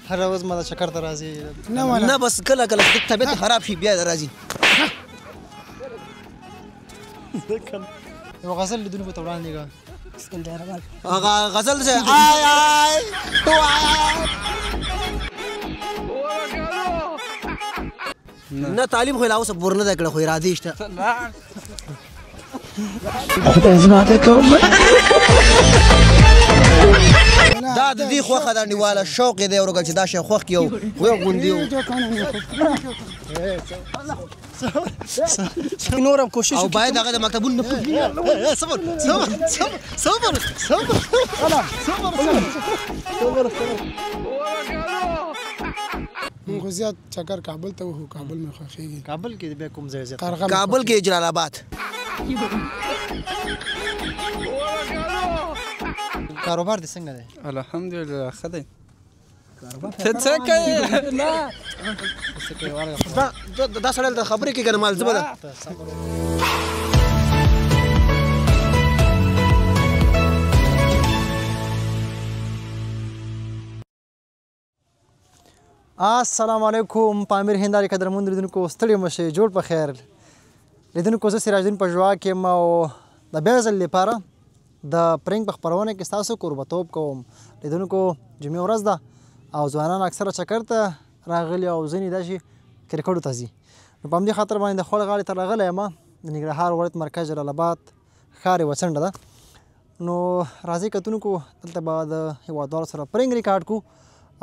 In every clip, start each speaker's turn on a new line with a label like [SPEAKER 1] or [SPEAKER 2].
[SPEAKER 1] هره ورځ ما د چکر ته راځي
[SPEAKER 2] نه بس کله کله طبیعت خراب شي بیا راځي
[SPEAKER 1] یو غزل لیدونکو ته وړاندې کړه
[SPEAKER 3] بسم الله الرحمن
[SPEAKER 2] هغه غزل چې آی آی تو آی نه تعلیم خو لا اوس پور نه کړه خو ارادي شته دا د دې خوخه د نیواله شوق دی ورګل چې دا شی خوخ یو وې غوندیو
[SPEAKER 3] نورم کوشش
[SPEAKER 2] او باید هغه د مکتبونو
[SPEAKER 1] صبر صبر صبر صبر صبر
[SPEAKER 4] موږ زیات چکر کابل ته وو کابل مې خوښیږي
[SPEAKER 1] کابل کې بیا کوم ځای زیات
[SPEAKER 2] کابل کې جلال آباد
[SPEAKER 1] کاروبار دې څنګه دی
[SPEAKER 5] الحمدلله ښه دی ته څه کوې نه
[SPEAKER 2] دا سړی د خبرې کې کنه مال زبر ده
[SPEAKER 1] السلام علیکم پامیر هنداري قدرمن لیدونکو ستړي مشئ جوړ په خیر لیدونکو زه سراج الدین پژوا کې ما د بیا ځل لپاره د پرنګ په خپرونه کې ستاسو کوربتوب کوم لیدونکو جمعې ورځ ده او ځوانان اکثره چکر ته راغلي او ځینې داسې کرکټو ته ځي نو په همدې خاطر باندې د خوړ غاړې ته راغلی یم د ننګرهار ولایت مرکز جلال آباد ښار یوه څنډه ده نو راځئ کتونکو دلته به د هېوادوالو سره پرنګ ریکارډ کړو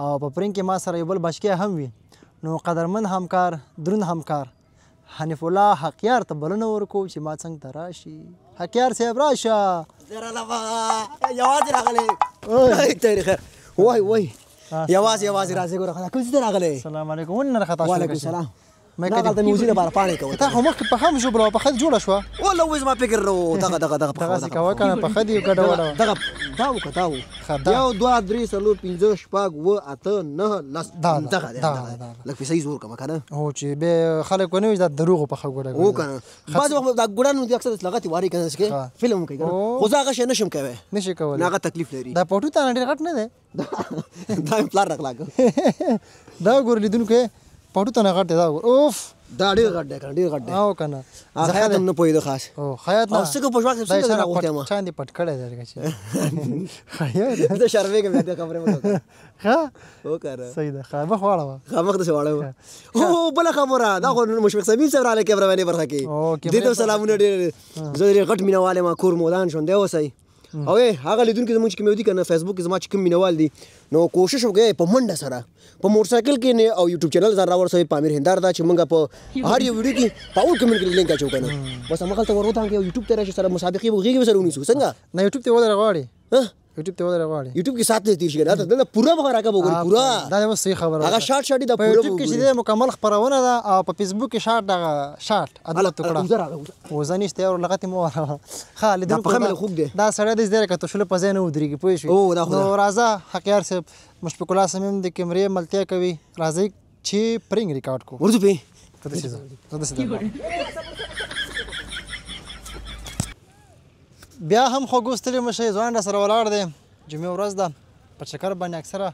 [SPEAKER 1] او په پرنګ کې ما سره یو بل بچکی هم وي نو قدرمن همکار دروند همکار حنیف الله حقیار ته بلنه ورکوو چې ما څنګ ته راشي حقیار صاحب راشه
[SPEAKER 2] یوازې راغلی وای وای یوازې راځي ګوره کوم څه راغلی
[SPEAKER 1] السلام علیکم ولې نه راخطا شوې
[SPEAKER 2] وعلیکم السلام دغلته مې وزي لپاره پاڼې کوه
[SPEAKER 1] تا خو مخکې پخه مې ژوبله پخه دې جوړه شوه
[SPEAKER 2] والله اوس زما فکر
[SPEAKER 1] دغسې کوه که نه پخه دې ګډه وډه
[SPEAKER 2] دا وکړه دا و یو دوه درې څلور پنځه شپږ اووه اته نهه لس دغه دی لږ پیسې زور کړه که نه
[SPEAKER 1] هو چې بیا خلک ونه وایي دا دروغو پخه ګوډه
[SPEAKER 2] هو که نه بعضې وخت دا ګوډانو دې اکثر لغتې واري که نه فلم کوي خو زه هغه شی نشم کوی
[SPEAKER 1] نشي کولی
[SPEAKER 2] هغه تکلیف لري
[SPEAKER 1] دا پټو ته نه ډېر غټ نه دی
[SPEAKER 2] دا مې پلار راغلاږه
[SPEAKER 1] دا ګور لیدونکو پټو ته نه غټ دی دا ګور اوف
[SPEAKER 2] دا ډېر غټ دی ډېر غټ دی
[SPEAKER 1] او که نه
[SPEAKER 2] خیاط هم نه پوهېده خاص
[SPEAKER 1] او خیاط نه
[SPEAKER 2] او څنګه په ژواک څنګه راغوښتی یم
[SPEAKER 1] چا دې پټ کړی دی لکه چې خیاط
[SPEAKER 2] زه شرمېږم بیا دې خبرې مه کوه
[SPEAKER 1] ښه
[SPEAKER 2] وکړه
[SPEAKER 1] صحیح ده ښه مخ واړوه
[SPEAKER 2] مخ داسې واړوه هو بله خبره دا خو مشفق صمیم صاحب راغلی کیمرمین برخه کې دې ته سلامونه ډېر زه ډېر غټ مینهوال یم کور مودان ژوندی اوسئ او هغه لیدونکي زموږ چې کوم یو دي که نه فیسبوک کې زما چې کوم مینهوال دي نو کوشش وکړئ په منډه سره په موټرسایکل کې او یوټیوب چینل ځان راورسوئ پامیر هندار دا چې موږ په هر یو ویډیو کې په اول کمنټ کې لینک اچوو که نه بس هماغلته ور وتانګئ او یوټیوب ته راشئ سره مسابقې به غېږې به سره ونیسو څنګه
[SPEAKER 1] نه یوټیوب ته ودرې غواړې یوټیوب ته ودرې غواړې
[SPEAKER 2] یوټیوب کې سات نه تېر شي که نه دلته پوره به راکړه به وګورې پوره
[SPEAKER 1] دا اوس صحیح خبره
[SPEAKER 2] هغه شارټ شارټ دي دا
[SPEAKER 1] په
[SPEAKER 2] پوره
[SPEAKER 1] یوټیوب کې چې دی مکمل خپرونه ده او په فیسبوک کې شارټ دغه شارټ ادله ټوکړه وزه نشته او لغتې مه وهه ښه لیدونکو دا سړی دی زده که تشوله په ځای نه ودرېږي پوه شوې نو راځه حقیار صاحب مشفق الله صمیم د کیمرې ملتیا کوي راځئ چې پرنګ ریکارډ کړو
[SPEAKER 2] ورځو پې
[SPEAKER 1] ته داسې ځه بیا هم خوږو ستړي مشئ ځوان را سره ولاړ دی جمعې ورځ ده په چکر باندې اکثره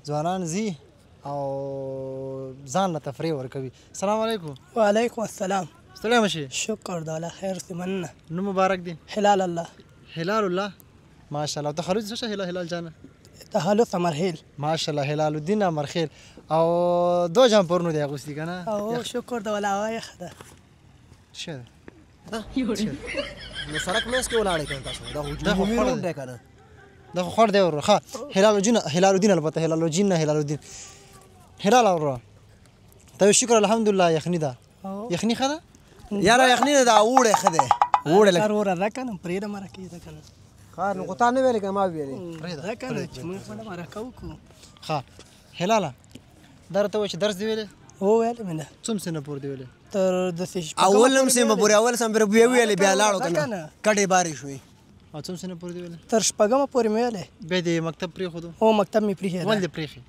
[SPEAKER 1] ځوانان ځي او ځان له تفریح ورکوي السلام علیکم
[SPEAKER 3] وعلیکم السلام
[SPEAKER 1] ستړی مشئ
[SPEAKER 3] شکر د الله خیر سی مننه
[SPEAKER 1] نوم مبارک دی
[SPEAKER 3] هلال الله
[SPEAKER 1] هلال الله ماشاءالله تخلص څه شه هلال جانه
[SPEAKER 3] تخلص امرخیل
[SPEAKER 1] ماشاءالله هلال الدین امرخیل او دو جامپرونو دی اغوستي که نه
[SPEAKER 3] او شکر د الله هوا یخه ده
[SPEAKER 1] څه ده
[SPEAKER 2] نو سړک منځ کې ولاړې که نه تاسو دا خو جمعې دی که نه
[SPEAKER 1] دا خو خوړ دی ورور ښه هلال الدین البته هلال الدین نه هلال الدین هلال ورور ته شکر الحمدلله یخني ده یخني ښه ده
[SPEAKER 2] یاره یخني نه دا اوړی ښه دی اوړی لږ
[SPEAKER 3] وروره ده که نه پرېږده مرکې ده که نه
[SPEAKER 2] ښه نو خو تا نه ویلې که ما ویلې
[SPEAKER 3] ده که نه چې موږ خپله مرکه وکړو
[SPEAKER 1] ښه هلاله دا راته وایه چې درس دې ویلې
[SPEAKER 3] هو ویلې مې ده
[SPEAKER 1] څوم سنه پورې دې ویلې
[SPEAKER 3] تر داسې
[SPEAKER 2] اول هم سیمه پورې اول سم پورې بیا ویلې بیا لاړو که نه کډې بارې شوې
[SPEAKER 1] او څوم سنه پورې دې ویلې
[SPEAKER 3] تر شپږمه پورې مې ویلې
[SPEAKER 1] بیا دې مکتب پرېښودو
[SPEAKER 3] هو مکتب مې پرېښی
[SPEAKER 1] ولې دې پرېښي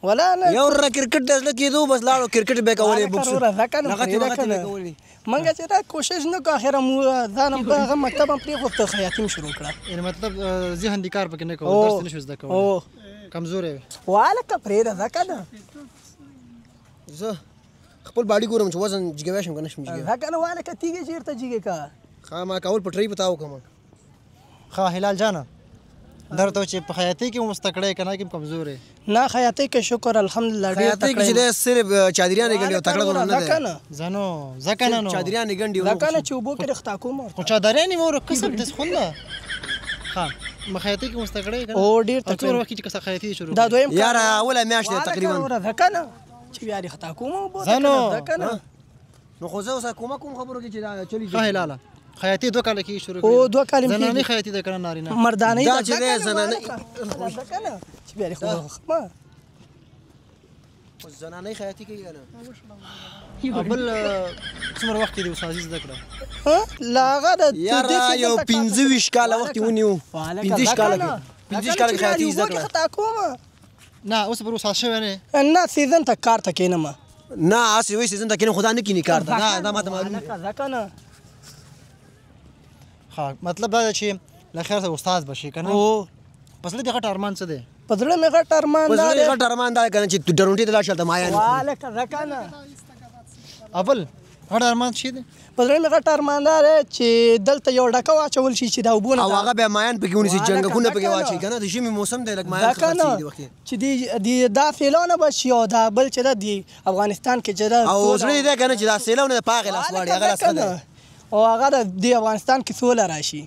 [SPEAKER 3] ولا نه
[SPEAKER 2] یو را کرکټ د زړه کېدو بس لاړو کرکټ به کولې بوکس
[SPEAKER 3] منګه چې دا کوشش نه کوو اخره مو ځان هم هغه مکتب هم پرېښود ته خیاطي مې شروع کړه
[SPEAKER 1] یعنې مطلب ذهن دې کار پکې نه کوو درس نه شو زده کولی کمزوری
[SPEAKER 3] والکه پرېږده ځه که نه
[SPEAKER 2] زه خپل باډي ګورم چې وزن جګوی شم که نه شم جګوی
[SPEAKER 3] ځه که نه والکه تیږې چېرته جګې که
[SPEAKER 2] ما کول پټرۍ په تا وکړم
[SPEAKER 1] ښه هلال جانه درته چې په خیاطۍ کې مستکړی که نه کې کمزوری
[SPEAKER 3] نه خیاطۍ کې شکر الحمدلله ډېر
[SPEAKER 2] خیاطۍ کې چې دی صرف چادریانې ګنډي او تکړه ګونه نه دی
[SPEAKER 1] زنو ځکه نه نو
[SPEAKER 2] چادریانې ګنډي
[SPEAKER 3] ځه که نه چې اوبو کې رختا کوم
[SPEAKER 1] خو چادریانې مو کسب دې خونده ښه خیاطۍ کې مستکړی که نه
[SPEAKER 3] او ډېر
[SPEAKER 1] او څومره وخت کې چې خیاطۍ شروع
[SPEAKER 3] دا دویم
[SPEAKER 2] یاره اوله میاشت دی تقریبا
[SPEAKER 3] ځه که نه چې بیا رختا کوم اوبو
[SPEAKER 1] زنو
[SPEAKER 2] نو خو زه اوس کومه کوم خبرو کې چې دا چلی
[SPEAKER 1] ښه هلاله خیاطۍ 2 کاله کې شروع
[SPEAKER 3] او 2 کال
[SPEAKER 1] زنانې خیاطۍ ده که نه نارینه
[SPEAKER 3] مردانه
[SPEAKER 2] دا چې دی زنانه
[SPEAKER 3] چې بیا رختا
[SPEAKER 2] زنانه خیاطۍ کوي که نه
[SPEAKER 1] بل څومره وخت کې دې اوس عزیز زده کړه
[SPEAKER 3] لا هغه د
[SPEAKER 2] یاره یو 25 کاله وخت یې ونیو 25 کاله کې 25 کاله کې خیاطۍ زده کړه
[SPEAKER 3] خطا کوم
[SPEAKER 1] نه اوس پر اوس شوی نه
[SPEAKER 3] نه سیزن ته کار ته کینم
[SPEAKER 2] نه اسی وای سیزن ته کینم خدا نه کینی کار ته نه دا ماته معلوم
[SPEAKER 3] ځکه نه
[SPEAKER 1] ها مطلب دا چې لخر ته استاد بشي کنه
[SPEAKER 3] او
[SPEAKER 1] پس له دغه ارمان څه دی
[SPEAKER 3] په زړه مې غټ ارمان
[SPEAKER 2] پس له غټ ارمان دا کنه چې ډرونټي ته لاړ شل ته مایا نه
[SPEAKER 3] والکه ځکه نه
[SPEAKER 1] اول غټ ارمان شي دی
[SPEAKER 3] په زړه مې غټ ارمان دا چې دلته یو ډکه واچول شي چې دا وبونه
[SPEAKER 2] او هغه به ماین پکې ونی سي جنگونه پکې واچي کنه د ژمي موسم دی لکه ماین
[SPEAKER 3] ځکه نه
[SPEAKER 2] دی وخت
[SPEAKER 3] چې دی دا فیلونه بشي او دا بل چې دی افغانستان کې چې دا
[SPEAKER 2] او زړه دې کنه چې دا سیلونه پاغه لاس واړي هغه لاس ده
[SPEAKER 3] او هغه د افغانستان کې سوله راشي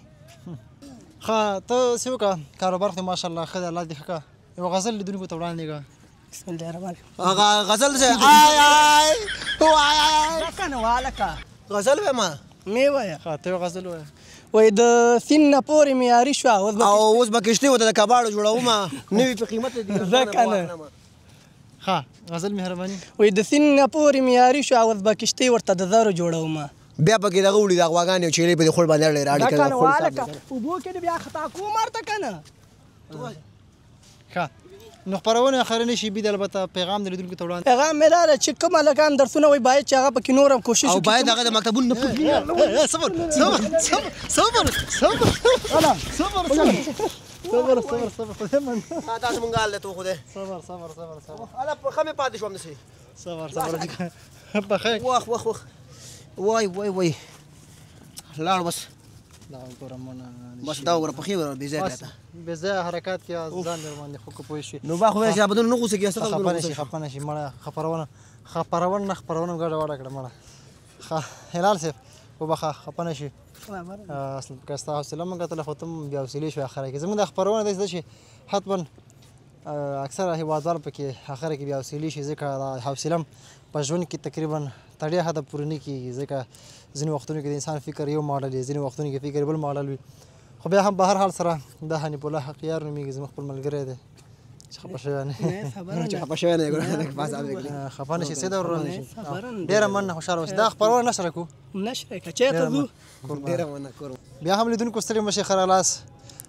[SPEAKER 1] ښه ته څه وکړه کاروبار ته ماشاءالله ښه دی الله دې ښه کړه یو غزل لیدونکو ته وړاندې کړه
[SPEAKER 3] بسم الله الرحمن الرحیم
[SPEAKER 2] هغه غزل سے آی آی وای
[SPEAKER 3] ځکه نه والکه
[SPEAKER 2] غزل به ما
[SPEAKER 3] مې وایه
[SPEAKER 1] ښه ته یو غزل وایه
[SPEAKER 3] وای د سین نه پورې معیاري شوه
[SPEAKER 2] او اوس به کشتۍ ورته د کباړو جوړوم نوي په قیمت دي
[SPEAKER 3] ځکه نه
[SPEAKER 1] ښه غزل مهرباني
[SPEAKER 3] وای د سین نه پورې معیاري شوه اوس به کشتۍ ورته د زرو جوړوم
[SPEAKER 2] بیا پکې دغه وړي د غواګانې او چیلې په دې خور باندې اړې راډي
[SPEAKER 3] ځکه نه
[SPEAKER 2] کړه
[SPEAKER 3] والکه اوبو کې دې بیا خطا کوم ورته که نه
[SPEAKER 1] ښه نو خپرونه اخرنی شي بیا البته پیغام د لیدونکو ته وړاندې
[SPEAKER 3] پیغام مې دا دی چې کوم هلکان درسونه وایي باید چې هغه پکې نور هم کوشش
[SPEAKER 2] او
[SPEAKER 3] وکړي
[SPEAKER 2] باید هغه د مکتبونو نه پټ
[SPEAKER 1] صبر صبر صبر صبر صبر صبر صبر
[SPEAKER 2] دا زمونږ حال دی تو خو دی
[SPEAKER 1] صبر صبر صبر صبر
[SPEAKER 2] هله په ښه مې پاتې شوم داسې
[SPEAKER 1] صبر صبر بخیر
[SPEAKER 2] وخ وخ وخ وای وای وای لاړ بس
[SPEAKER 1] دا ګورمونه
[SPEAKER 2] بس دا وګوره پخې وره بې ځایه راته
[SPEAKER 1] بې ځایه حرکات کې ځان در باندې خو پوه شي
[SPEAKER 2] نو با خو چې ابدون نه غوسه کیسه
[SPEAKER 1] خپنه شي مړه خپرونه ګډه وړه کړه مړه هلال صاحب وبخه خپنه شي اصل کستا حوصله مونږ ته خو تم بیا حوصله شو اخره کې زموږ د خبرونه د شي حتما اکثره هیوادوال پکې اخره کې بیا حوصله شي ځکه حوصله په ژوند کې تقریبا تړیا حد پوره نه کیږي ځکه ځینې وختونو کې د انسان فکر یو ماډل وي ځینې وختونو کې فکر بل ماډل وي خو بیا هم به هر حال سره د حنیف الله حقیار نومیږي زموږ خپل ملګری دی چې خفه شوی نه
[SPEAKER 2] چې خفه شوی نه
[SPEAKER 1] خفه نه شي څه ډول ډېره مننه خوشحاله اوسئ دا خپرونه نشره کړو
[SPEAKER 3] نشره کړه چېرته ځو
[SPEAKER 2] ډېره مننه کوم
[SPEAKER 1] بیا هم لیدونکو ستړي مه شئ ښه راغلاست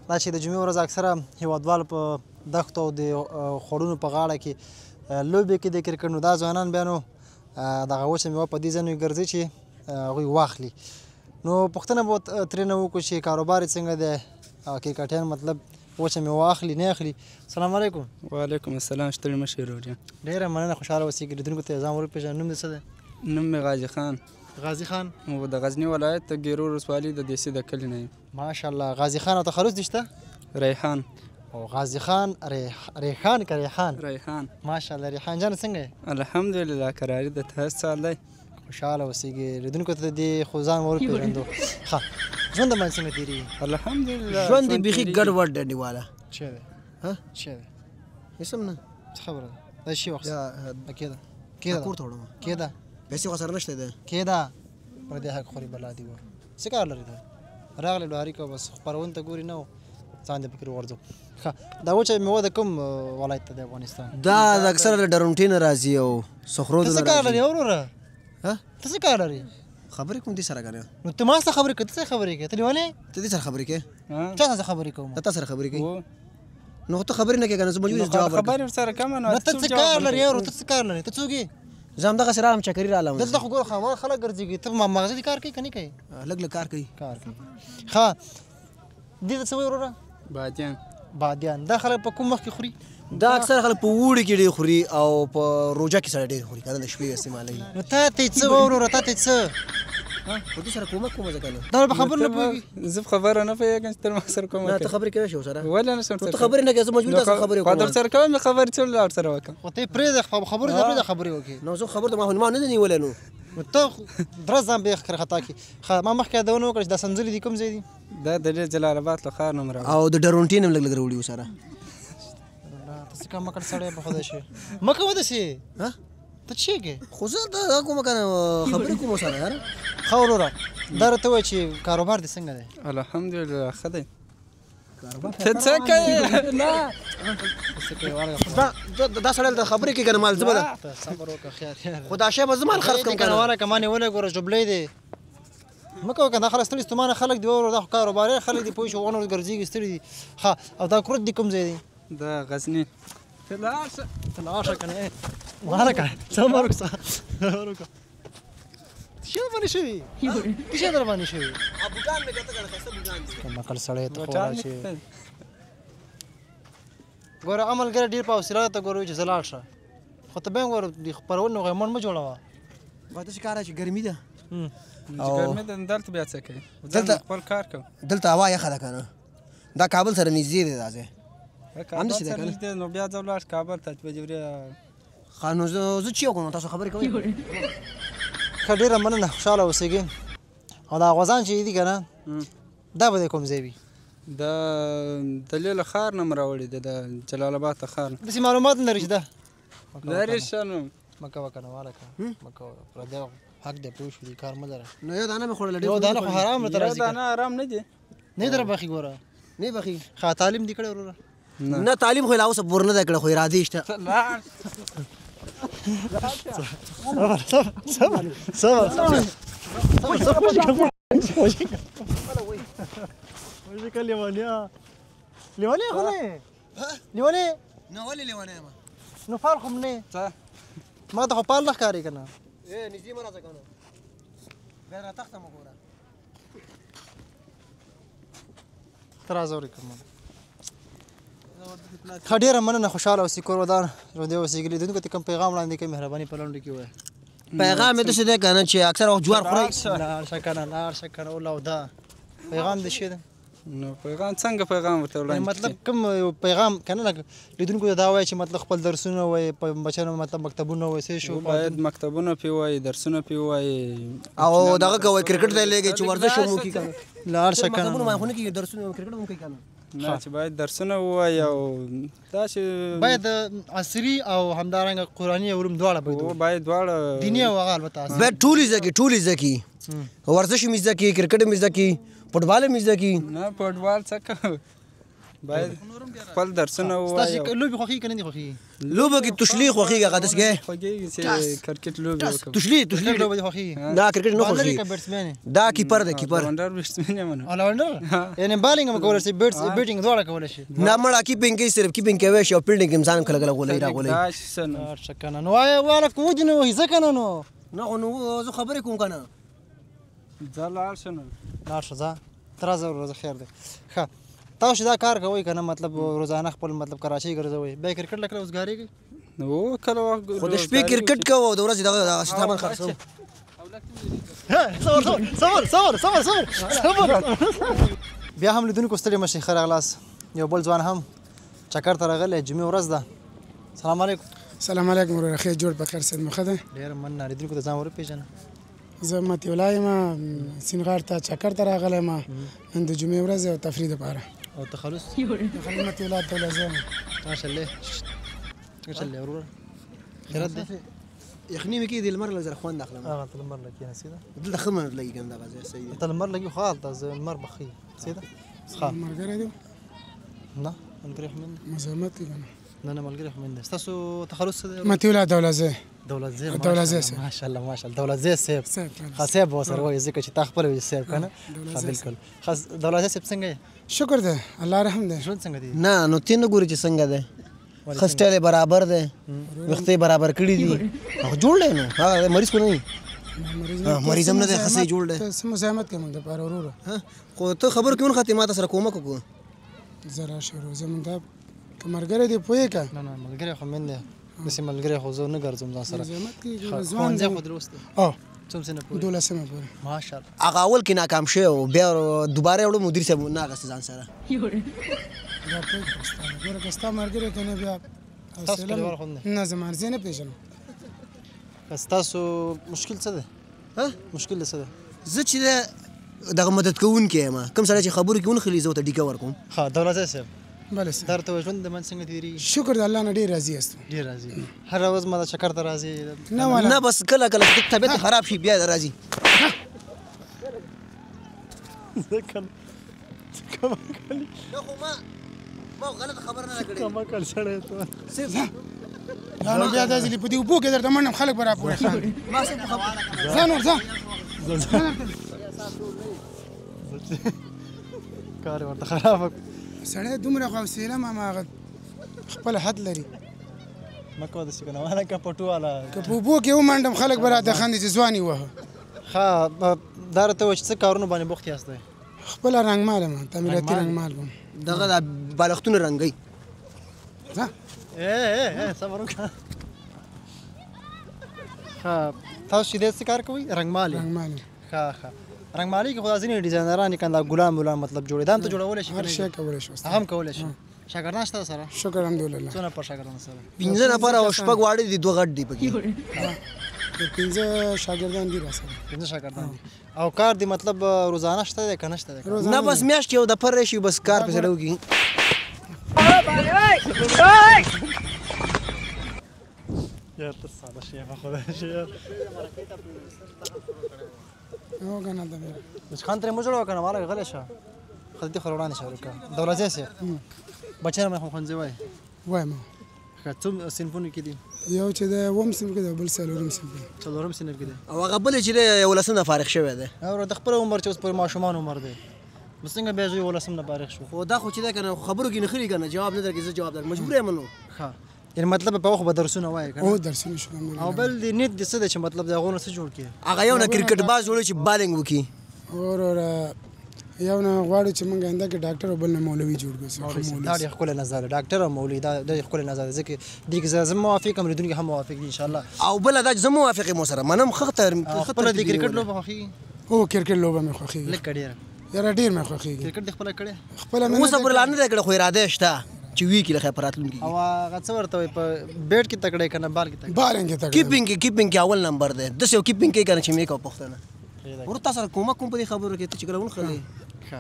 [SPEAKER 1] دا چې د جمعې ورځ اکثره هیوادوال په دښتو او د خوړونو په غاړه کې لوبې کې د کرکټ نو دا ځوانان بیا نو دغه وچه میوه په دې ځای ګرځي چې هغوی واخلي نو پوښتنه به ترېنه وکړو چې کاروبار یې څنګه دی کرکټیان مطلب وچه میوه اخلي نه اخلي السلام علیکم
[SPEAKER 5] وعلیکم السلام ستړي مه شئ ورور جان
[SPEAKER 1] ډېره مننه خوشحاله اوسئ لیدونکو ته ځان وپېژنه نوم دې څه دی
[SPEAKER 5] نوم مې غازي خان
[SPEAKER 1] غازي خان
[SPEAKER 5] و د غزني ولایت د ګیرو ولسوالۍ د دیسي د کلي نه یم
[SPEAKER 1] ماشاءالله غازي خان او تخلص دې شته
[SPEAKER 5] ریحان
[SPEAKER 1] او غازي خان ریحان که ریحان
[SPEAKER 5] ریحان
[SPEAKER 1] ماشاءالله ریحان جان څنګه یې
[SPEAKER 5] الحمدلله کراري د ته سال دی
[SPEAKER 1] خوشحاله اوسېږي لیدونکو ته دې خو ځان وپېژندو ښه ژوند د باندې څنګه تېرېږي
[SPEAKER 5] الحمدلله
[SPEAKER 2] ژوند دې بیخي ګډوډ دی انډیواله
[SPEAKER 1] چی دی چی دی
[SPEAKER 2] هېڅ هم نه
[SPEAKER 1] څه خبره ده دا شي وخت کېده
[SPEAKER 2] کور ته وړم
[SPEAKER 1] کېده
[SPEAKER 2] پیسې خو سره نشته دی
[SPEAKER 1] کېده پردی حق خوري بلا دی وه څه کار لري دا راغلی ډاري که بس خپرونې ته ګوري نه و ځان دې پکې وغورځو ښه دا وچه میوه د کوم ولایت ته د افغانستان
[SPEAKER 2] دا د اکثره د ډرونټي نه راځي او سخرود
[SPEAKER 1] ته څه کار لري وروره ته څه کار لري
[SPEAKER 2] خبرې کوم دې سره کنه
[SPEAKER 1] نو ته ما سره خبرې کوې ته څه خبرې کوې ته لیونی
[SPEAKER 2] ته دې سره خبرې کوې
[SPEAKER 1] چا سره خبرې کوم
[SPEAKER 2] ته سره خبرې کوې نو ته خبرې نه کوې کنه زه مجبور یم جواب ورکړم
[SPEAKER 5] خبرې ورسره کمه نو
[SPEAKER 1] ته څه کار لري ورو ته څه کار لري ته څوک یې
[SPEAKER 2] زه همدغسې راغلم چکري راغلم
[SPEAKER 1] دلته خو ګوره خبره خلک ګرځېږي ته مغزه دې کار کوي که نه کوي
[SPEAKER 2] لږ لږ کار کوي
[SPEAKER 1] کار کوي ښه دې ته څه وایي وروره
[SPEAKER 5] بادیان
[SPEAKER 1] بادیان دا خلک په کوم وخت کې خوري
[SPEAKER 2] دا اکثر خلک په اوړي کې ډېر خوري او په روژه کې سره ډېر خوري که نه د شپې استعمالوي
[SPEAKER 1] نو تا ته څه وروره تا ته څه
[SPEAKER 2] په دې سره کومک کومه ځکه نه
[SPEAKER 1] دا به خبر نه پوهېږي
[SPEAKER 5] زه خبره نه پوهېږم چې ته ما سره کوم
[SPEAKER 2] نه ته خبرې کوې شو سره
[SPEAKER 5] ولې نه شم
[SPEAKER 2] ته خبرې نه کوې زه مجبور تاسو خبرې
[SPEAKER 5] کوم در
[SPEAKER 2] کوم
[SPEAKER 5] سره کوم خبرې څه سره وکړم
[SPEAKER 1] خو ته یې پرېږده خبرې ته پرېږده خبرې وکړې
[SPEAKER 2] نو زه خبر ته ما نه دی نیولی نو
[SPEAKER 1] نو ته درس ځان به یې خطا کړي ما مخکې یادونه وکړه چې دا سنځلي دي کوم ځای دي
[SPEAKER 5] دا د جلال آباد له ښار نه م راوړی
[SPEAKER 2] او د ډرونټین هم لږ لږ راوړي سره
[SPEAKER 1] ته څه کم مکړ سړی په خدای شي مه کوه داسې ته څه کې
[SPEAKER 2] خو زه دا کومه که نه خبرې کوم سره یاره
[SPEAKER 1] ښه وروره دا راته ووایه چې کاروبار دې څنګه دی
[SPEAKER 5] الحمدلله ښه دی ته څه کوې نه
[SPEAKER 2] دا سړی د خبرې کې که نه مال زه به
[SPEAKER 1] صبر وکړه خیر
[SPEAKER 2] خو دا شی به زه مال خرڅ کړم که نه
[SPEAKER 1] والا که ما نیولی ګوره ژوبلی دی مه کوه که دا خلک ستړي ستومانه خلک دي وروره دا خو کاروباري خلک دي پوه شو غونډ ګرځېږي ستړي دي ښه او دا کورت دي کوم ځای دی
[SPEAKER 5] دا غزني ته لاړ شه
[SPEAKER 1] ته لاړ شه که نه واره که صبر وکړه څه باندې شوي څه در باندې شوي
[SPEAKER 2] بوټان مې کته کړه ښایسته بوټان دي
[SPEAKER 1] مکل سړی ته خو راشي ګوره عملګری ډېر په حوصله ته ګوره چې زه لاړ شه خو ته به هم ګوره خپرول نو غیمون مه جوړوه
[SPEAKER 2] ما داسې کار چې ګرمي ده
[SPEAKER 5] ګرمي ده دلته بیا څه کوي
[SPEAKER 2] دلته
[SPEAKER 5] خپل کار کوم
[SPEAKER 2] دلته هوا یخه ده که نه دا کابل سره نږدې دی دا ځای همداسې ده که نه
[SPEAKER 5] نو بیا ځه ولاړ کابل ته چې بجوري
[SPEAKER 2] ښه نو زه چې وکړم تاسو خبرې کوئ
[SPEAKER 1] ښه ډېره مننه خوشحاله اوسېږي او دا غوزان چې دي که نه دا به د کوم ځای وي
[SPEAKER 5] د دلې له ښار نه م راوړي د جلال آباد ته ښار نه
[SPEAKER 1] داسې معلومات نه لري چې ده
[SPEAKER 5] لرې شه نو
[SPEAKER 1] مه کوه که نه واله که مه کوه پردی حق دی پوه شولې کار مه لره
[SPEAKER 2] نو یو دانه مې خوړله
[SPEAKER 1] یو دانه خو حرام راته
[SPEAKER 5] یو
[SPEAKER 1] راځي
[SPEAKER 5] دانه آرام نه دی
[SPEAKER 1] نه در بخي ګوره
[SPEAKER 2] نه بخي
[SPEAKER 1] ښه تعلیم دې کړی وروره
[SPEAKER 2] نه تعلیم خو یې لا اوسه پور نه دی کړی خو ارادې شته
[SPEAKER 1] صبر لیوانیا لیوانیا خو نه لیوانې
[SPEAKER 2] نه ولې لیونی یم
[SPEAKER 1] نو فال خو نه ما ته خو پال نه ښکاري که نه
[SPEAKER 2] نږدې مه راځه که نه بیا راتخته مه ګوره
[SPEAKER 1] ته راځه وریکم ښه ډېره مننه خوشحاله اوسې کور ودان ژوندی اوسېږي لیدونکو ته کوم پیغام وړاندې کوي مهرباني په لنډو کې ووایه
[SPEAKER 2] پیغام یې داسې دی که نه چې اکثر وخت جوار خورئ
[SPEAKER 1] لاړ شه که نه لاړ شه که نه ولاو ده پیغام دې ښه ده
[SPEAKER 5] نو پیغام څنګه پیغام ورته وړاندې
[SPEAKER 1] مطلب کوم پیغام که نه لکه لیدونکو ته دا وایي چې مطلب خپل درسونه وایي په بچیانو مطلب مکتبونه وایي څه شو
[SPEAKER 5] باید مکتبونه پې وایي درسونه پې وایي
[SPEAKER 2] او دغه کوئ کرکټ ته یې لېږئ چې ورزش هم وکړي که نه
[SPEAKER 1] لاړ شه که
[SPEAKER 2] مکتبونه
[SPEAKER 1] نه
[SPEAKER 2] باندې خو نه کېږي درسونه کرکټ هم کوي که نه
[SPEAKER 5] نه چې باید درسونه ووایي او داسې
[SPEAKER 1] باید عصري او همدارنګه قرآني علوم دواړه باید
[SPEAKER 5] باید دواړه
[SPEAKER 1] دیني او هغه البته عصري
[SPEAKER 2] باید ټول یې زده کړي ټول یې زده کړي ورزش هم یې زده کړي کرکټ هم یې زده کړي فوټبال هم یې زده کړي
[SPEAKER 5] نه فوټبال څه کوو باید خپل درسونه ووایي
[SPEAKER 1] ستاسې لوبې خوښېږي که نه دي خوښېږي
[SPEAKER 2] لوبه کې تشلیح خوښېږي هغه داسې کوې
[SPEAKER 5] خوږېږي چې کرکټ لوبې وکړو
[SPEAKER 2] تشلیح
[SPEAKER 1] کرکټ لوبه دې خوښېږي
[SPEAKER 2] دا کرکټ نه
[SPEAKER 1] بالر یې که
[SPEAKER 2] خوښېږي
[SPEAKER 1] بیټسمین یې
[SPEAKER 2] دا کیپر دی کیپر
[SPEAKER 5] ونډر بیټسمین یم نو
[SPEAKER 1] آلراونډر یعنې بالینګ هم کولی شي بیټینګ دواړه کولی شي
[SPEAKER 2] نه مړه کیپینګ کوي صرف کیپینګ کوي شي او فیلډینګ کې انسان کله کله غولوي راغولوي
[SPEAKER 5] داسې څه نه
[SPEAKER 1] لاړ شه که نه نو وایه واله که ودې نه وایي ځکه نه نو
[SPEAKER 2] نه خو نو زه خبرې کوم که نه
[SPEAKER 5] ځه لاړ شه نو
[SPEAKER 1] لاړ شه ځه ته راځه ورځه خیر دی ښه تاسو دا کار کوئ که نه مطلب روزانه خپل مطلب کراچۍ ګرځوئ بیا یې کرکټ له کله اوسګارېږئ
[SPEAKER 5] نو کله وخت
[SPEAKER 2] خو د شپې کرکټ کوو او د ورځې دغه سامان خرڅوو
[SPEAKER 1] صبر بیا هم لیدونکو ستړي مه شئ ښه راغلاست یو بل ځوان هم چکر ته راغلی جمعې ورځ ده سلام علیکم
[SPEAKER 4] سلام علیکم وروره ښه جوړ په خیر سید مو ښه ده
[SPEAKER 1] ډېره مننه لیدونکو ته ځان وپېژنه
[SPEAKER 4] زه متي الله یم سینغار ته چکر ته راغلی یم نن د جمعې ورځ او تفریح دپاره
[SPEAKER 1] او تخلص
[SPEAKER 4] خلیل متي الله دولت زه
[SPEAKER 1] ماشاءالله ماشاءالله وروره خیرات دی
[SPEAKER 2] یخني مې کېږي د لمر له زره خوند اخلم
[SPEAKER 1] هغه ته لمر لګي نسی ده
[SPEAKER 2] دلته ښه منډ لګي که نه دغه ځای صحیح دی
[SPEAKER 1] ته لمر لګي خو هلته زه لمر بخي سی ده ښه
[SPEAKER 4] ملګری دی
[SPEAKER 1] نه ملګری خو مین دی
[SPEAKER 4] مزاحمت دی که نه
[SPEAKER 1] نه نه ملګری خو مین دی ستاسو تخلص څه دی
[SPEAKER 4] متي الله دولت زه
[SPEAKER 1] دولت زی
[SPEAKER 4] دولت زی
[SPEAKER 1] ماشاءالله ماشاءالله دولت زی صاحب
[SPEAKER 4] صاحب
[SPEAKER 1] ښه صاحب به ورسره وایي ځکه چې تا خپله وایي صاحب که نه ښه بلکل ښه دولت زی صاحب څنګه یې
[SPEAKER 4] شکر دی الله رحم دی
[SPEAKER 1] ژوند څنګه دی
[SPEAKER 2] نه نو تی نه ګوري چې څنګه دی ښه سټایل یې برابر دی ویښته یې برابر کړي دي هغه جوړ دی نو هغه مریض خو نه وي مریض هم نه دی ښه صحیح جوړ دی
[SPEAKER 4] ته څه مزاحمت کوې موږ دپاره وروره
[SPEAKER 2] خو ته خبرو کې ونښتې ما ته سره کومک وکړو
[SPEAKER 4] زه راشې ورو زه موږ دا که ملګری دې پوهېږه
[SPEAKER 1] نه نه ملګری خو مین دی داسې ملګری خو زه نه ګرځم ځان سره
[SPEAKER 4] زحمت کېږي
[SPEAKER 1] ښوونځی خو دې لوستی
[SPEAKER 4] او
[SPEAKER 1] څوم سنه پورې
[SPEAKER 4] 12مه پورې
[SPEAKER 1] ماشاءالله
[SPEAKER 2] هغه اول کې ناکام شوی و بیا دوباره یې وړو مدیر صاحب نه اخیسته ځان سره
[SPEAKER 4] دا پوهېږه ګوره که ستا ملګری که نه بیا
[SPEAKER 1] تاسو کلیوال خو نه
[SPEAKER 4] نه زه مرضی نه پېژنم
[SPEAKER 1] ستاسو مشکل څه دی مشکل څه دی
[SPEAKER 2] زه چې دغه مدد کوونکی یم کوم سړی چې خبرو کې ونښلي زه ورته ډیکه ورکوم
[SPEAKER 1] ښه دولت صاحب
[SPEAKER 4] بله صاحب
[SPEAKER 1] در ته ژوند د من څنګه تېرېږي
[SPEAKER 4] شکر د الله نه ډېر راضي یاستو
[SPEAKER 1] ډېر راځي هره ورځ ما د چکر ته راځي
[SPEAKER 4] نه والا
[SPEAKER 2] نه بس کله کله طبیعت خراب شي بیا راځي ما غلط خبر نه کړې
[SPEAKER 1] کمکل سړی ته
[SPEAKER 4] دا نو بیا دا ځلې په دې اوبو کې درته منډم خلک به راپورې خاندي
[SPEAKER 2] ما څه خبر
[SPEAKER 4] ځه نور ځه
[SPEAKER 1] کار یې ورته خراب کړ
[SPEAKER 4] سړی دومره خو حوصله ماما هغه خپل حد لري
[SPEAKER 1] مه کوه داسې کنه والا که پټو والا
[SPEAKER 4] که په اوبو کې ومنډم خلک به راته خاندي چې ځوان یې وهه
[SPEAKER 1] ښه دا راته وایه چې څه کارونو باندې بوخت یاست دی
[SPEAKER 4] خپله رنګمال یم تعمیراتي رنګمال وم
[SPEAKER 2] دغه د بالښتونو رنګوي
[SPEAKER 4] ځه
[SPEAKER 1] صبر وکړه ښه تاسو چې دې څه کار کوئ رنګمال یې
[SPEAKER 4] رنګمال یم
[SPEAKER 1] ښه ښه رنګمالي کې خو دا ځینې ډیزاینران یې کنه ګلان ولان مطلب جوړوي دا هم ته جوړولی شي
[SPEAKER 4] هر شی کولی شو
[SPEAKER 1] هغه هم کولی شي شاګردان شته سره
[SPEAKER 4] شکر الحمدلله
[SPEAKER 1] څو نفر شاګردان سره
[SPEAKER 2] 15 نفر او شپږ واړه دي 2 غټ دي پکې
[SPEAKER 4] د 15 شاګردان دي راسره
[SPEAKER 1] 15 شاګردان دي او کار دی مطلب روزانه شته دی که نه شته دی
[SPEAKER 2] نه بس میاشت یو دفعه راشي بس کار پسې وکړي
[SPEAKER 1] یار ته ساده شی به خدای شي یار
[SPEAKER 4] او کنه دا
[SPEAKER 1] خان ترې مو جوړه کنه والا غلی شه خدای خو وړاندې شه وکړه دولت صاحب بچیان مې خو ښوونځی وایي
[SPEAKER 4] وایم
[SPEAKER 1] ښه څو صنفونو کې دي
[SPEAKER 4] یو چې د اوم صنف کې دی بل څلورم صنف کې
[SPEAKER 1] څلورم صنف کې دي
[SPEAKER 2] او هغه بل چې دی 11 فارغ شوی دی
[SPEAKER 1] او د خپل عمر چې اوس پورې ماشومان عمر دی نو څنګه بیا زوی 11 نه فارغ شو
[SPEAKER 2] خو دا خو چې دی کنه خبرو کې نخري کنه جواب نه درکې زه جواب در مجبور یم نو
[SPEAKER 1] ښه یعنې مطلب په وخت به درسونه وایي که
[SPEAKER 4] او درسونه شو
[SPEAKER 1] او بل د نیت د څه دی چې مطلب د هغو نه څه جوړ کړي
[SPEAKER 2] هغه یو نه کرکټ باز جوړوي چې بالینګ وکړي
[SPEAKER 4] اور یو نه غواړو چې موږ آینده کې ډاکټر او بل نه مولوي جوړ کړو
[SPEAKER 1] دا ډېر ښکلی نظر دی ډاکټر او مولوي دا ډېر ښکلی نظر دی ځکه دې کې زه موافق یم لیدونکي هم موافق دي انشاءالله
[SPEAKER 2] او بل دا چې زه موافق یم سره منم
[SPEAKER 1] خپله د کرکټ لوبه خوښېږي
[SPEAKER 4] او کرکټ لوبه مې خوښېږي
[SPEAKER 1] لږ که ډېره
[SPEAKER 4] یاره ډېر مې خوښېږي
[SPEAKER 1] کرکټ دې خپله کړې
[SPEAKER 4] خپله مې
[SPEAKER 2] اوس پورې لا نه دی کړی خو اراده شته چې وي کې لکه په راتلونکي
[SPEAKER 1] او هغه څه ورته وایي په بیټ کې تکړه که نه بال کې تکړه
[SPEAKER 4] بالینګ کې تکړه
[SPEAKER 2] کیپینګ کې اول نمبر دی داسې یو کیپینګ کوي کنه چې مې کوه پوښتنه ورته تا سره کومک کوم په دې خبرو کې ته چې کله ونښلې
[SPEAKER 1] ښه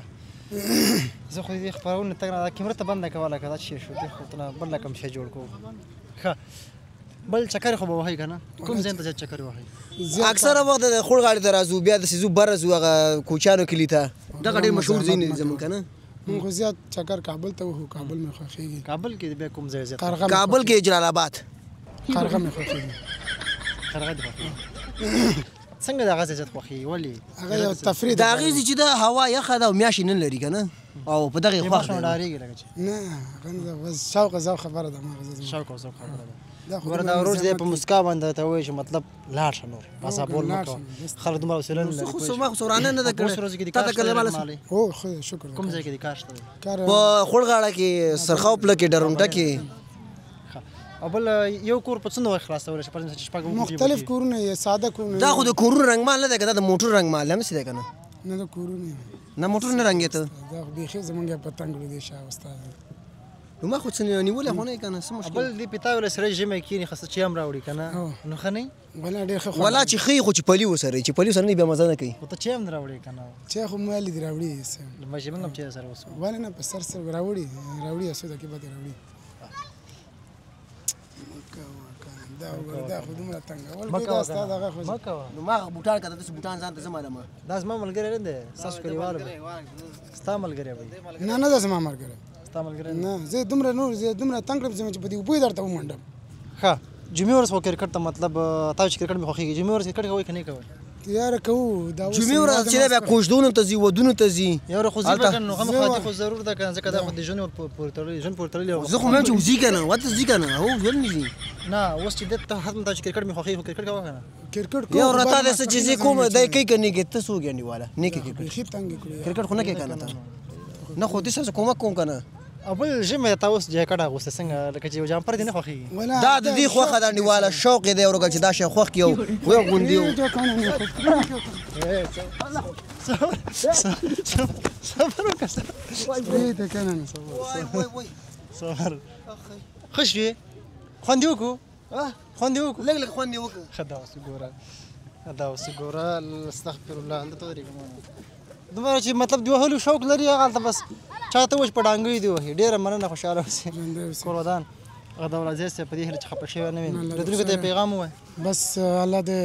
[SPEAKER 1] زه خو دې خپرونه تګ نه دا کیمره ته بنده کوله که دا شی شو دې خو ته نه بل کوم شی جوړ کوو ښه بل چکر خو به وهئ که نه کوم ځای ته زیات چکر وهئ
[SPEAKER 2] اکثره وخت د خوړ غاړې ته راځو بیا داسې ځو بره ځو هغه کوچیانو کلي ته دغه ډېر مشهور ځای نه دي زموږ که نه
[SPEAKER 4] موږ خو زیات چکر کابل ته وهو کابل مې خوښېږي
[SPEAKER 1] کابل کې بیا کوم ځای زیات
[SPEAKER 2] کابل کې جلال آباد
[SPEAKER 4] قرغه مې خوښېږي
[SPEAKER 1] قرغه دې خوښېږي څنګه د هغه ځای زیات خوښېږي ولې
[SPEAKER 4] هغه یو تفریح
[SPEAKER 2] د هغې ځای چې د هوا یخه ده او میاشتې نه لري که نه او په دغې خوښ دی
[SPEAKER 1] ډارېږي لکه چې
[SPEAKER 4] نه هغه نه ده بس شوق او ذوق خبره ده ما
[SPEAKER 1] شوق او ذوق خبره ده
[SPEAKER 4] دا خو
[SPEAKER 1] ګوره دا ورور دی په مسکا باندې ته وایي چې مطلب لاړ شه نور عصابول مه کوه خلک دومره حوصله نه لري
[SPEAKER 2] خو ما خو سورانه نه ده کړی تا ته کله ماله
[SPEAKER 4] او خو شکر
[SPEAKER 1] کوم ځای کې دې کار شته دی
[SPEAKER 4] کار
[SPEAKER 2] په خوړ غاړه کې سرخاو پله کې ډرونټه کې
[SPEAKER 1] او بل یو کور په څومره وخت خلاصولی شي پرځ چې شپږ
[SPEAKER 4] مختلف کورونه یې ساده کورونه
[SPEAKER 2] دا خو د کورونو رنګمال نه دی که دا د موټر رنګمال همسې دی که نه
[SPEAKER 4] نه د کورونه
[SPEAKER 2] نه موټر نه رنګېته
[SPEAKER 4] دا خو بیخي زمونږ په تنګ دی شاه استاد
[SPEAKER 2] نو ما خو څه نیولې خو نه یې که نه څه مشکل
[SPEAKER 1] بل دې پیتا ویلی سړی ژمی کښېني خسته چې هم راوړي که نه نو ښه نه
[SPEAKER 4] ولا ډېر ښه
[SPEAKER 2] ولا چې ښه خو چې پلي ورسره چې پلي ورسره نه بیا مزه نه کوي
[SPEAKER 1] خو ته چې هم نه راوړې که نه
[SPEAKER 4] چې خو مالې دې راوړي
[SPEAKER 1] ماشي موږ هم چې سره اوسو
[SPEAKER 4] ولې نه په سر سر راوړي اسو کې به دې راوړي دا خو دومره تنګ اول کې دا ستا دغه خو
[SPEAKER 1] مه کوه
[SPEAKER 2] نو ما بوټان کته داسې بوټان ځان ته زه معلومه
[SPEAKER 1] دا زما ملګری نه دی ستاسو کلیوال به ستا ملګری به
[SPEAKER 4] نه نه دا زما ملګری
[SPEAKER 1] ستا ملګری
[SPEAKER 4] نه زه دومره تنګ کړم چې په دې اوبه درته ومنډم
[SPEAKER 1] ښه جمعې ورځ خو کرکټ ته مطلب تاسو چې کرکټ مې خوښېږي جمعې ورځ کرکټ کوئ که نه کوئ
[SPEAKER 4] یاره کوو دا اوس
[SPEAKER 2] جمعې ورځ چې دی بیا کوژدونو ته ځي ودونو ته ځي
[SPEAKER 1] یاره خو ځي به که نه نو خامخا دې خو ضرور ده که نه ځکه دا خو د ژوند پورې تړلي
[SPEAKER 2] زه خو وایم چې وځي که نه ورته ځي که نه هو ژوند نه ځي
[SPEAKER 1] نه اوس چې دې ته حتما ته چې کرکټ مې خوښېږي خو کرکټ کوه که نه
[SPEAKER 4] کرکټ
[SPEAKER 2] یو راته داسې چې زه کوم دی کوي که نه کوي ته څوک یې نیواله نه کوي کرکټ
[SPEAKER 4] بیخي تنګ کړی
[SPEAKER 2] کرکټ خو نه کوي که نه ته نه خو دې سره کومک کوم که نه
[SPEAKER 1] او بل ژمې ته اوس جاکټ اغوسته څنګه لکه چې یو جامپر دې نه خوښېږي
[SPEAKER 2] دا د دې خوښه ده انډیواله شوق یې دی ورکه چې دا شی خوښ کړي او ویې غوندي
[SPEAKER 1] صبر وکړه صبر ښه شوې خوند دې وکړو خوند دې وکړو
[SPEAKER 2] لږ لږ خوند یې وکړه
[SPEAKER 1] ښه دا اوس وګوره دا اوس وګوره استغفر الله هلته ودرېږه دومره چې مطلب د وهلو شوق لري هغلته بس چاته وچ په ډانګۍ دې وهي ډېره مننه خوشحاله اوسې کور ودان هغه دولعزیز صاحب په دې هیله چې خفه شوی نه وي لیدونکو ته یې پیغام ووایه
[SPEAKER 4] بس الله دې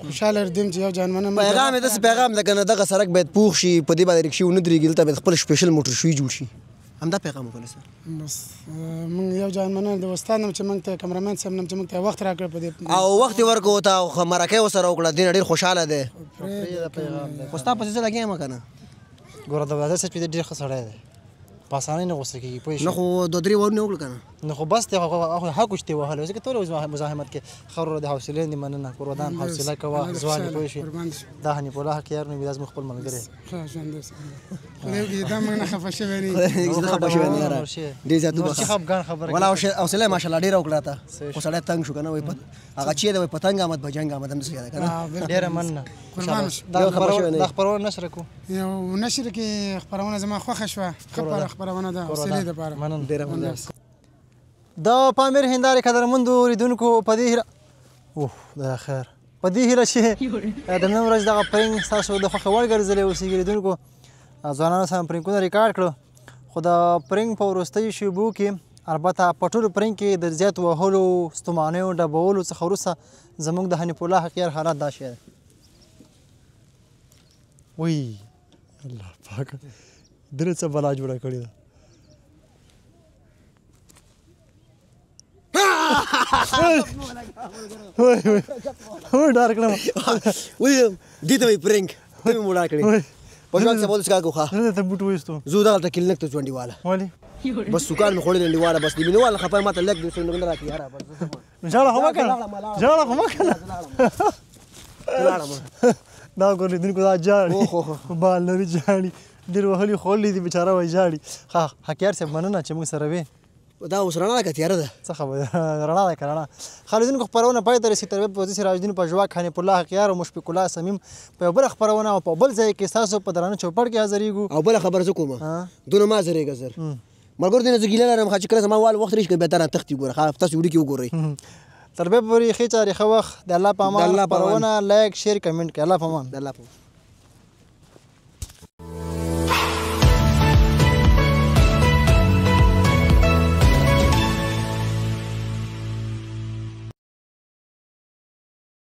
[SPEAKER 4] خوشحاله ردیم چې یو جانمنه
[SPEAKER 2] پیغام یې داسې پیغام ده که نه دغه سړک باید پوخ شي په دې باندې رکشې ونه درېږي دلته باید خپل سپیشل موټر شوي جوړ شي همدا پیغام وکړه سر
[SPEAKER 4] بس موږ یو جانمنه د استاد نم چې موږ ته کمرمن صاحب نم چې موږ ته وخت راکړ په دې
[SPEAKER 2] او وخت یې ورکړو ته او مرکه یې ورسره وکړه دې نه ډېر خوشحاله دی خو ستا پسې زه لګیا یم که نه
[SPEAKER 1] ګوره دولعزیز صاحب چې دی ډېر ښه سړی دی په اسانۍ نه غوسه کېږي پوه
[SPEAKER 2] نه خو دوه درې وارونه وکړه که نه
[SPEAKER 1] نو خو بس دی هغه حق چې دی وهلی ځکه ټول مزاحمت کې خبره د حوصلې دې مننه کور ودان حوصله کوه ځوان دې پوه شي دا حنیف الله حقیار نومي دا زموږ خپل ملګری
[SPEAKER 4] ښه ژوند دې خدای وکړي دا موږ نه خفه شوی نه
[SPEAKER 2] زه خفه شوی نه یاره ډېر زیات
[SPEAKER 1] نور چې خفګان خبره
[SPEAKER 2] ولا حوصله یې ماشاءالله ډېره وکړه ته خو سړی تنګ شو که نه وایي هغه چې دی وایي پتنګ آمد به جنګ آمد همداسې یاده که نه
[SPEAKER 1] ډېره مننه
[SPEAKER 4] قربان
[SPEAKER 1] دا خپرونه نشره کړو
[SPEAKER 4] یو نشر کې خپرونه زما خوښه شوه ښه خپرونه ده حوصلې دپاره
[SPEAKER 1] مننه ډېره مننه د پامیر هندارې قدرمندو لیدونکو په دې هیله اوه دا خیر په دې هیله چې د نن ورځ دغه پرنګ ستاسو د خوښې وړ ګرځېدلی اوسېږي لیدونکو ځوانانو سره پرنګونه ریکارډ کړو خو د پرنګ په وروستیو شېبو کې البته په ټولو پرنګ کې د زیات وهلو ستومانیو ډبولو څخه وروسته زموږ د حنیف الله حقیار حالات دا شی دی وی الله پاکه درې څه بلا جوړه کړې ده وای ډار کړم
[SPEAKER 2] وایي دې ته وایي پرنګ ته مې موډا کړې په ژوند څه بولس کاکو ښه
[SPEAKER 1] زه ته بوټ وایستو
[SPEAKER 2] زه دغلته کلینک ته ځو انډیواله
[SPEAKER 1] ولې
[SPEAKER 2] بس سوکان مې خوړلی انډیواله بس د مینهواله خفه ماته لږ د څه نه راکړي یاره
[SPEAKER 1] ژاړه خو مه کړه ژاړه خو مه کړه دا ګور لیدونکو دا جاړي بال لري جاړي ډېر وهلي خوړلي دي بېچاره وایي جاړي ښه حقیار صاحب مننه چې موږ سره وې
[SPEAKER 2] دا اوس رڼا ده که تیاره ده
[SPEAKER 1] څه خبره رڼا ده که رڼا ښه لیدونکو خپرونه پای ته رسېږي تر بیا په سراج الدین پژواک حنیف الله حقیار او مشفق الله صمیم په یو بله خپرونه او په بل ځای کې ستاسو په درانه چوپړ کې حاضرېږو
[SPEAKER 2] او بله خبره زه کوم دونه مه حاضرېږه زر ملګرو دې نه زه ګیله لرم چې کله زما وال وخت راشي که بیا ته را تښتي ګوره تاسو ویډیو کې وګورئ
[SPEAKER 1] تر بیا پورې ښې چارې ښه وخت د الله په امان خپرونه لایک شیر کمنټ کړئ الله په امان